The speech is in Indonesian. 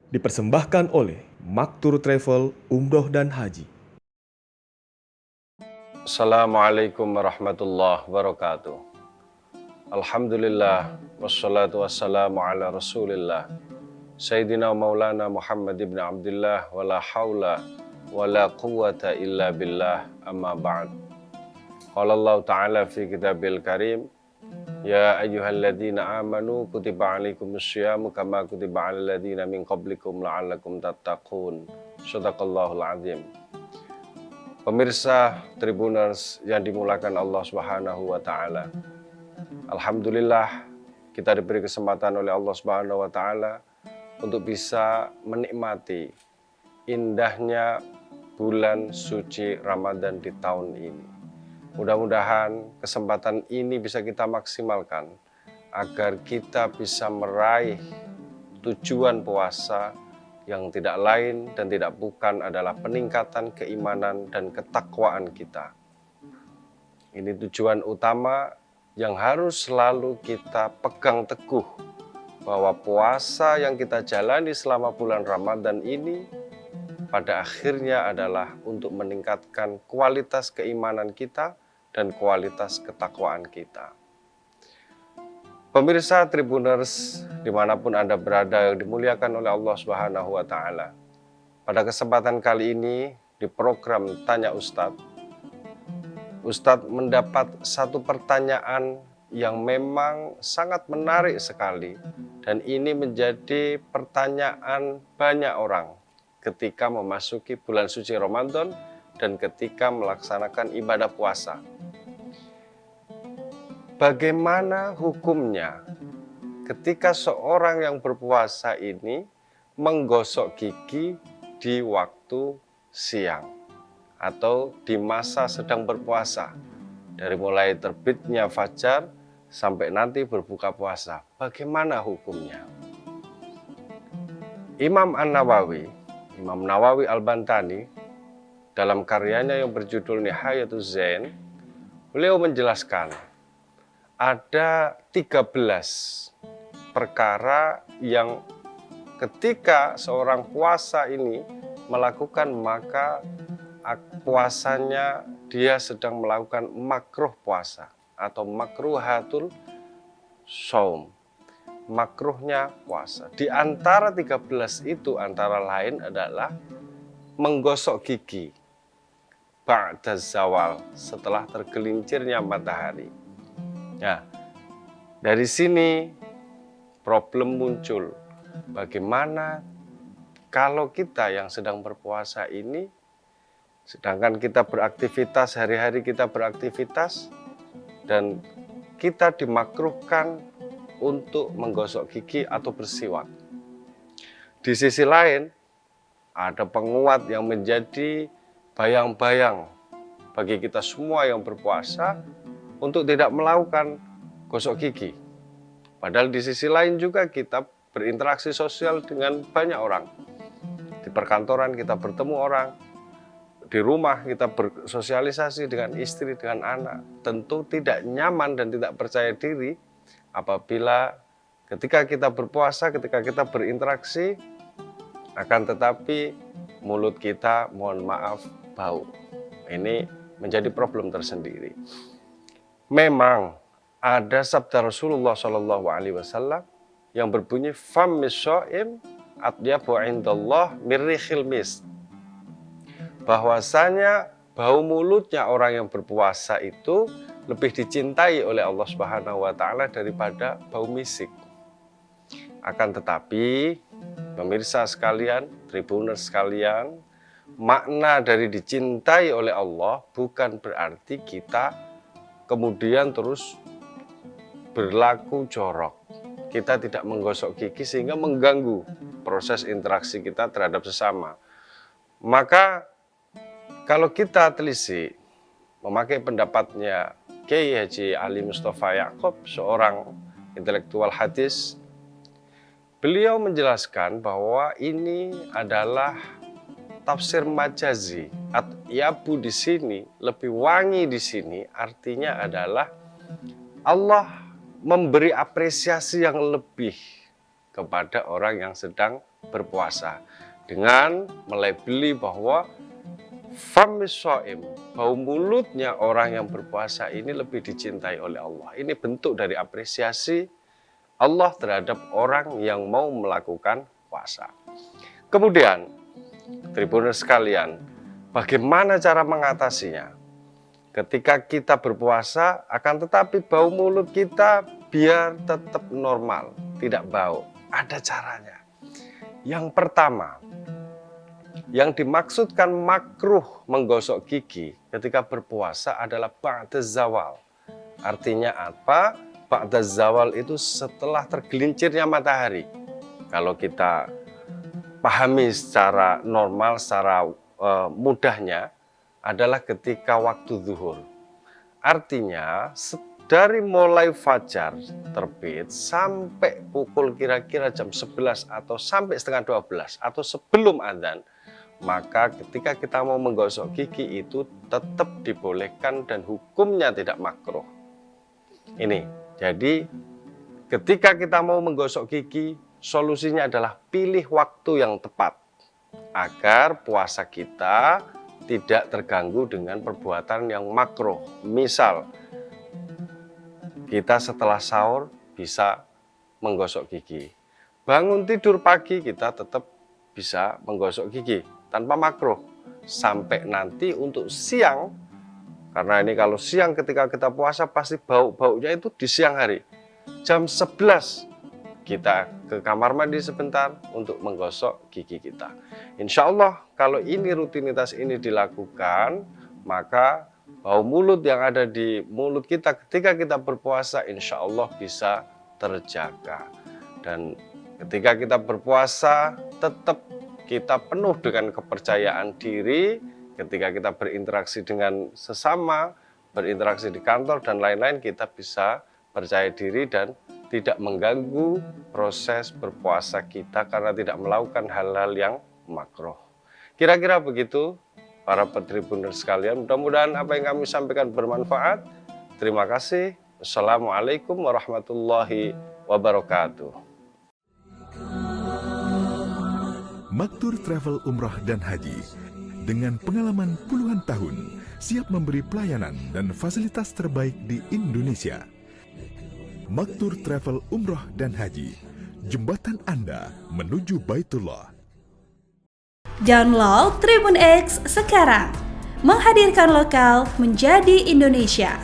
Dipersembahkan oleh Maktur Travel Umroh dan Haji. Assalamualaikum warahmatullahi wabarakatuh. Alhamdulillah wassalatu wassalamu ala Rasulillah Sayyidina Maulana Muhammad ibn Abdullah wala haula wala quwwata illa billah amma ba'd. Qala Allah Ta'ala fi kitabil karim, ya ayyuhalladzina amanu kutiba alaikumus syiyamu kama kutiba alal ladzina min qablikum la'allakum tattaqun. Shadaqallahul azim. Pemirsa Tribuners yang dimulakan Allah Subhanahu wa taala. Alhamdulillah kita diberi kesempatan oleh Allah Subhanahu wa taala untuk bisa menikmati indahnya bulan suci Ramadan di tahun ini. Mudah-mudahan kesempatan ini bisa kita maksimalkan agar kita bisa meraih tujuan puasa yang tidak lain dan tidak bukan adalah peningkatan keimanan dan ketakwaan kita. Ini tujuan utama yang harus selalu kita pegang teguh, bahwa puasa yang kita jalani selama bulan Ramadan ini pada akhirnya adalah untuk meningkatkan kualitas keimanan kita dan kualitas ketakwaan kita. Pemirsa Tribuners dimanapun Anda berada yang dimuliakan oleh Allah Subhanahu wa taala. Pada kesempatan kali ini di program Tanya Ustadz, Ustadz mendapat satu pertanyaan yang memang sangat menarik sekali, dan ini menjadi pertanyaan banyak orang ketika memasuki bulan suci Ramadan dan ketika melaksanakan ibadah puasa. Bagaimana hukumnya ketika seorang yang berpuasa ini menggosok gigi di waktu siang atau di masa sedang berpuasa, dari mulai terbitnya fajar sampai nanti berbuka puasa? Bagaimana hukumnya? Imam Nawawi Al-Bantani dalam karyanya yang berjudul Nihayatuz Zain, beliau menjelaskan ada 13 perkara yang ketika seorang puasa ini melakukan, maka puasanya dia sedang melakukan makruh puasa atau makruhatul shaum, makruhnya puasa. Di antara 13 itu antara lain adalah menggosok gigi ba'da zawal, setelah tergelincirnya matahari. Nah, dari sini problem muncul. Bagaimana kalau kita yang sedang berpuasa ini, sedangkan kita beraktivitas, hari-hari kita beraktivitas, dan kita dimakruhkan untuk menggosok gigi atau bersiwak. Di sisi lain, ada penguat yang menjadi bayang-bayang bagi kita semua yang berpuasa untuk tidak melakukan gosok gigi. Padahal di sisi lain juga kita berinteraksi sosial dengan banyak orang. Di perkantoran kita bertemu orang, di rumah kita bersosialisasi dengan istri, dengan anak. Tentu tidak nyaman dan tidak percaya diri apabila ketika kita berpuasa, ketika kita berinteraksi, akan tetapi mulut kita, mohon maaf, bau. Ini menjadi problem tersendiri. Memang ada sabda Rasulullah SAW yang berbunyi fammis shaim atyabu indallah mirrihil misk, bahwasanya bau mulutnya orang yang berpuasa itu lebih dicintai oleh Allah Subhanahu wa taala daripada bau misik. Akan tetapi pemirsa sekalian, Tribuners sekalian, makna dari dicintai oleh Allah bukan berarti kita kemudian terus berlaku jorok. Kita tidak menggosok gigi sehingga mengganggu proses interaksi kita terhadap sesama. Maka kalau kita telisik memakai pendapatnya Kiai Haji Ali Mustafa Yaakob, seorang intelektual hadis, beliau menjelaskan bahwa ini adalah tafsir majazi. Atyabu di sini, lebih wangi di sini, artinya adalah Allah memberi apresiasi yang lebih kepada orang yang sedang berpuasa dengan melabeli bahwa famis shaim, bau mulutnya orang yang berpuasa ini lebih dicintai oleh Allah. Ini bentuk dari apresiasi Allah terhadap orang yang mau melakukan puasa. Kemudian, Tribuners sekalian, bagaimana cara mengatasinya? Ketika kita berpuasa, akan tetapi bau mulut kita biar tetap normal, tidak bau. Ada caranya. Yang pertama, yang dimaksudkan makruh menggosok gigi ketika berpuasa adalah ba'da zawal. Artinya apa? Ba'da zawal itu setelah tergelincirnya matahari. Kalau kita pahami secara normal, secara mudahnya, adalah ketika waktu zuhur. Artinya dari mulai fajar terbit sampai pukul kira-kira jam 11 atau sampai setengah 12 atau sebelum adzan, maka ketika kita mau menggosok gigi itu tetap dibolehkan dan hukumnya tidak makruh. Ini, jadi ketika kita mau menggosok gigi, solusinya adalah pilih waktu yang tepat agar puasa kita tidak terganggu dengan perbuatan yang makruh. Misal, kita setelah sahur bisa menggosok gigi. Bangun tidur pagi kita tetap bisa menggosok gigi tanpa makruh. Sampai nanti untuk siang, karena ini kalau siang ketika kita puasa pasti bau-baunya itu di siang hari. Jam 11 kita ke kamar mandi sebentar untuk menggosok gigi kita. Insya Allah kalau ini rutinitas ini dilakukan, maka bau mulut yang ada di mulut kita ketika kita berpuasa insya Allah bisa terjaga. Dan ketika kita berpuasa tetap kita penuh dengan kepercayaan diri. Ketika kita berinteraksi dengan sesama, berinteraksi di kantor dan lain-lain, kita bisa percaya diri dan tidak mengganggu proses berpuasa kita karena tidak melakukan hal-hal yang makruh. Kira-kira begitu para Tribuners sekalian. Mudah-mudahan apa yang kami sampaikan bermanfaat. Terima kasih. Wassalamualaikum warahmatullahi wabarakatuh. Maktur Travel Umrah dan Haji dengan pengalaman puluhan tahun siap memberi pelayanan dan fasilitas terbaik di Indonesia. Maktur Travel Umrah dan Haji, jembatan Anda menuju Baitullah. Download Tribun X sekarang, menghadirkan lokal menjadi Indonesia.